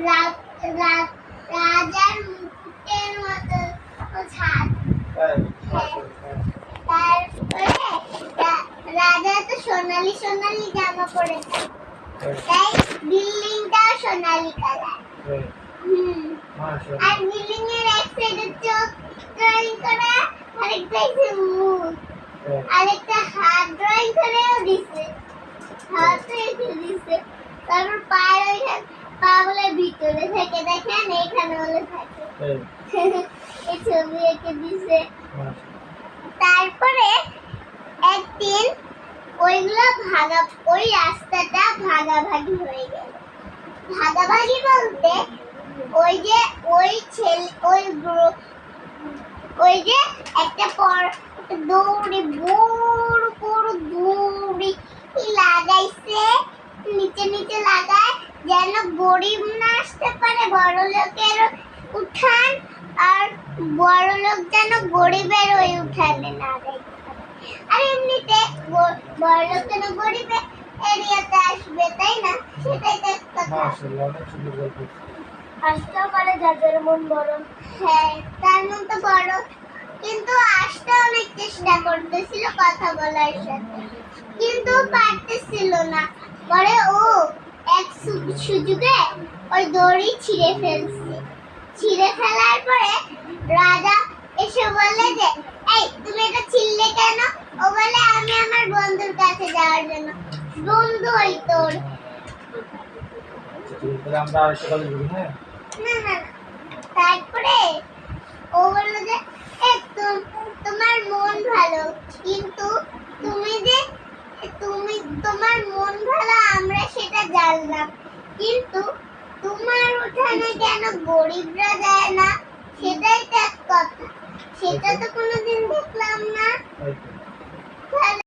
রাজার মুকুটের মতো ছাদ। তারপরে রাজা তো সোনালি সোনালি জামা পরেছে, তাই বিল্ডিংটা সোনালি কালার। আর বিল্ডিং এর এক সাইডে চোখ ড্রয়িং করা, আরেকটা মুখ, আরেকটা হাত ড্রয়িং করেও দিছে, হাতে দিছে। তারপর পা বলে ভিতরে থেকে দেখেন, এখানে বলে থাকে, এই ছবি এঁকে দিছে। তারপরে একদিন ওইগুলো ওই রাস্তাটা ভাগাভাগি হয়ে গেল। ভাগাভাগি বলতে ওই যে একটা দৌড়ি বড় বড় দৌড়ি লাগাইছে, নিচে নিচে লাগায় যেন গরিব না আসতে পারে, বড় লোকের উঠান, আর বড় লোক যেন গরিবের ওই উঠানে না যায়। আর এমনিতে বড় লোক যেন গরিবের এরিয়াতে আসবে, তাই না? সেটাই তো কথা। আসতেও পারে যাদের মন বড়। হ্যাঁ, তার মন তো বড়, কিন্তু আসতে অনেক চেষ্টা করতেছিল কথা বলার সাথে, কিন্তু পারতেছিল না। পরে ও এক সুযোগে ওই দড়ি ছিঁড়ে ফেলছে। ছিঁড়ে ফেলার পরে রাজা এসে বলে যে, এই তুমি এটা ছিঁড়লে কেন? ও বলে, আমি আমার বন্ধুর কাছে যাওয়ার জন্য। বন্ধু ওই তোর? না, তারপরে ও বলল যে, তোমার মন ভালো, কিন্তু তোমার মন ভালো আমরা সেটা জানলাম, কিন্তু তোমার উঠানে কেন গরিবরা যায় না, সেটাই তো এক কথা। সেটা তো